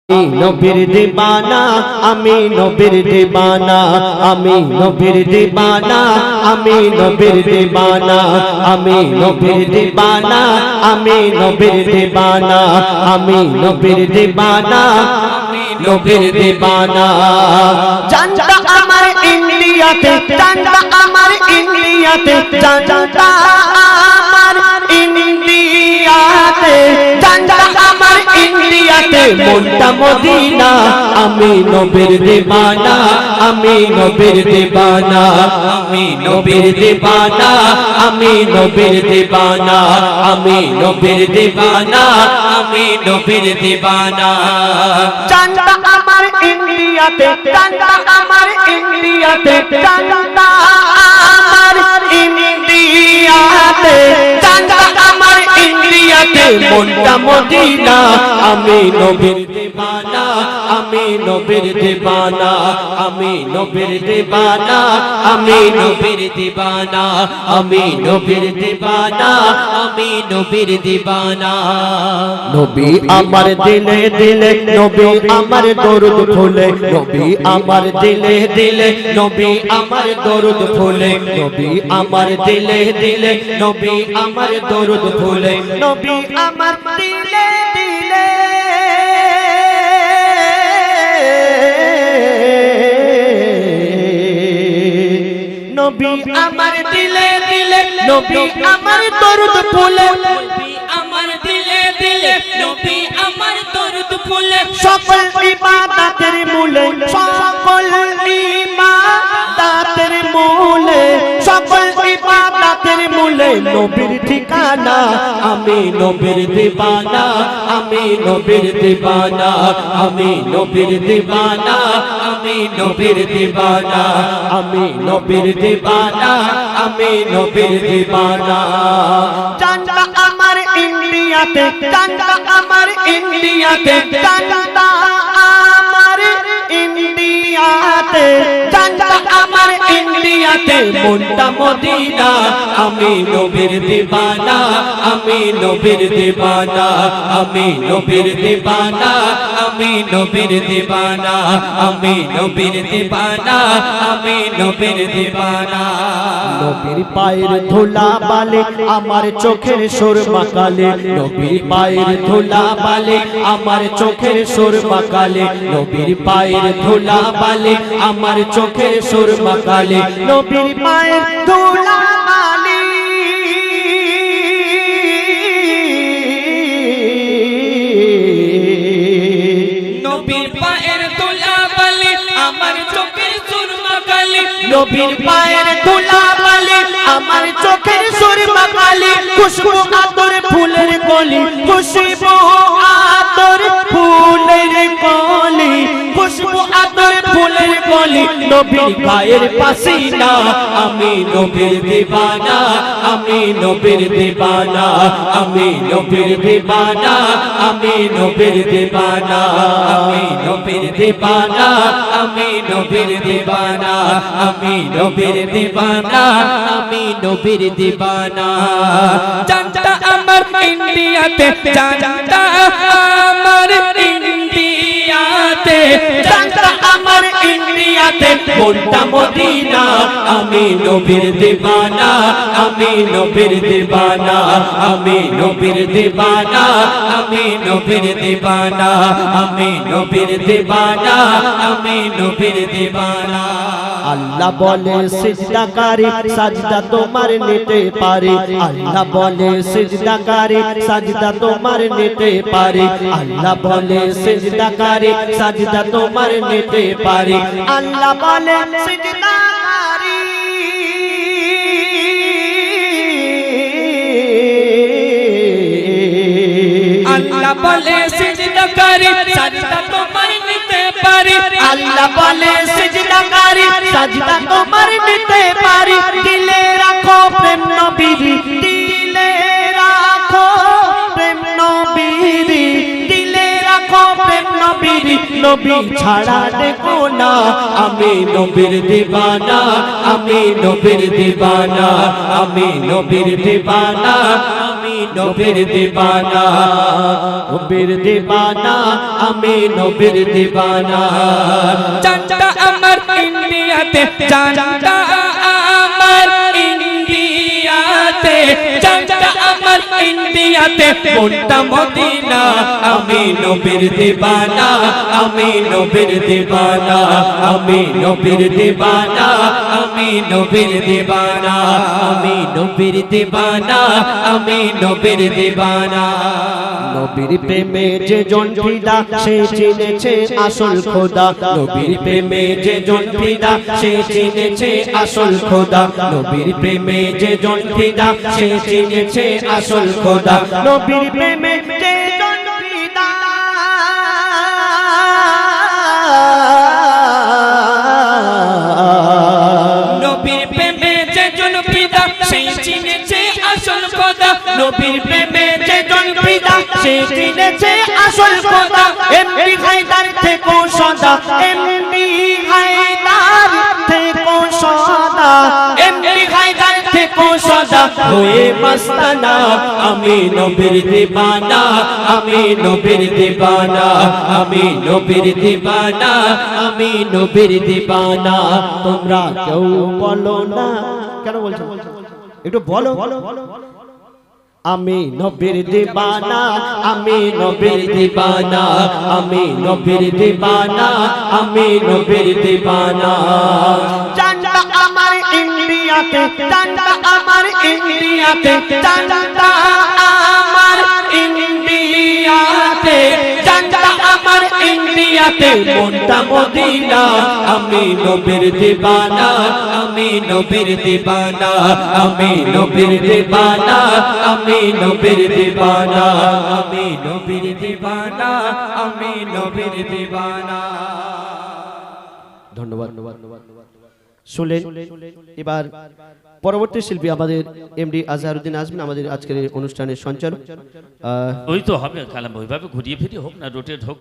নবীর দিবানা আমি নবীর দিবানা আমি নবীর দিবানা আমি নবীর দিবানা আমি নবীর দিবানা আমি নবীর দিবানা আমি নবীর দিবানা নবীর দিবানা জানতা আমার ইন্ডিয়াতে জানতা আমার ইন্ডিয়াতে জানতা আমার ইন্ডিয়াতে জানতা আমার ইন্ডিয়াতে মনটা মদিনা আমি নবীর দিবানা আমি নবীর দিবানা আমি নবীর দিবানা আমি নবীর দিবানা আমি নবীর দিবানা আমি নবীর দিবানা জানতা আমার ইন্ডিয়াতে জানতা আমার ইন্ডিয়াতে জানতা আমার ইন্ডিয়াতে জানতা আমার ইন্ডিয়াতে মনটা মদিনা আমি নবীর দিবানা আমি নবীর দিবানা আমি নবীর দিবানা আমি নবীর দিবানা আমি নবীর দিবানা আমি নবীর দিবানা নবী আমার দিলে দিলে নবী আমার দরুদ ফুলে নবী আমার দিলে দিলে নবী আমার দরুদ ফুলে নবী আমার দিলে দিলে নবী আমার দরুদ ফুলে নবী আমার দিলে দিলে নবী আমার দিলে দিলে নবী আমার দরুদ ফুলে নবী আমার দিলে দিলে নবী আমার দরুদ ফুলে সকল ইবাদতের মূলে সকল ইবাদতের মূলে সকল ইবাদতের মূলে নবীর ঠিকানা আমি নবীর দিবানা আমি নবীর দিবানা আমি নবীর দিবানা আমি নবীর দিবানা আমি নবীর দিবানা আমি নবীর দিবানা জানতা আমার ইন্ডিয়াতে জানতা আমার ইন্ডিয়াতে জানতা আমার ইন্ডিয়াতে জানতা আমার ইন্ডিয়াতে মনটা মদিনা আমি নবীর দিবানা আমি নবীর দিবানা আমি নবীর দিবানা আমি নবীর দিবানা আমি নবীর দিবানা আমি নবীর দিবানা নবীর পায়ের ধুলা বালে আমার চোখের সুরমা কালে নবীর পায়ের ধুলা বালে আমার চোখের সুরমা কালে নবীর পায়ের ধুলা বালে আমার চোখের সুরমা কালে নবীর পায়ের ধুলা বালে নবীর পায়ের ধুলা বালে আমার চোখের সুরমা কালে নবীর পায়ের ধুলা বালে আমার চোখের সুরমা কালে খুশবু আতর ফুলের কলি খুশবু আতর ফুলের কলি খুশবু আতর ফুলের কলি নবীর পায়ের পাসিনা আমি নবীর দিবানা আমি নবীর দিবানা আমি নবীর দিবানা আমি নবীর দিবানা আমি নবীর দিবানা আমি নবীর দিবানা আমি নবীর দিবানা আমি নবীর দিবানা জানতা আমার ইন্ডিয়াতে জানতা আমার ইন্ডিয়াতে জানতা আমার ইন্ডিয়াতে মনটা মদিনা আমি নবীর দিবানা আমি নবীর দিবানা আমি নবীর দিবানা আমি নবীর দিবানা আমি নবীর দিবানা আমি নবীর দিবানা আল্লাহ বলে সিজদাকারী সাজদা তোমার নিতে পারে আল্লাহ বলে সিজদাকারী সাজদা তোমার নিতে পারে আল্লাহ বলে সিজদাকারী সাজদা তোমার নিতে পারে আল্লাহ বলে সিজদাকারী আল্লাহ বলে সিজদাকারী সাজদা তোমার নিতে পারে আল্লাহ বলে সিজদাকারী সাজদা তোমার নিতে পারে দিলে রাখো প্রেম নবীর দিলে রাখো প্রেম নবীর দিলে রাখো প্রেম নবীর নবী ছাড়া দেখো না আমি নবীর দিবানা আমি নবীর দিবানা আমি নবীর দিবানা আমি নবীর দিবানা নবীর দিবানা আমি নবীর দিবানা চাঁদটা আমার ইন্ডিয়াতে চাঁদটা আমার ইন্ডিয়াতে চাঁদটা আমার ইন্ডিয়াতে মনটা মদিনা আমি নবীর দিবানা আমি নবীর দিবানা আমি নবীর দিবানা আমি নবীর দিবানা আমি নবীর দিবানা আমি নবীর দিবানা নবীর প্রেমে যে জন ফিদা সে চিনেছে আসল খোদা নবীর প্রেমে যে জন ফিদা সে চিনেছে আসল খোদা নবীর প্রেমে যে জন ফিদা সে চিনেছে আসল খোদা নবীর প্রেমে যে জন ফিদা নবীর প্রেমে যে জন ফিদা সে চিনেছে আসল খোদা নবীর প্রেমে যে জন ফিদা সে চিনেছে আসল খোদা এমডি হায়দার থেকে সদা এমডি হায়দার থেকে সদা এমডি হায়দার থেকে সদা হয়ে মস্তানা আমি নবীর দিবানা আমি নবীর দিবানা আমি নবীর দিবানা আমি নবীর দিবানা তোমরা কেউ বলো না কেন বলছো একটু বলো আমি নবীর দিবানা আমি নবীর দিবানা আমি নবীর দিবানা আমি নবীর দিবানা চাঁদটা আমার ইন্ডিয়াতে চাঁদটা আমার ইন্ডিয়াতে চাঁদটা আমার ইন্ডিয়াতে চাঁদটা আমার ইন্ডিয়াতে মনটা মদিনা আমি নবীর দিবানা আমি নবীর দিবানা আমি নবীর দিবানা আমি নবীর দিবানা আমি নবীর দিবানা আমি নবীর দিবানা ধন্যবাদ শুনলেন এবার পরবর্তী শিল্পী আমাদের এমডি আজহারউদ্দিন আসবেন আমাদের আজকের অনুষ্ঠানের সঞ্চালক ওই তো হবে কালাম ওইভাবে ঘুরিয়ে ফিরিয়ে হোক না রোটেট হোক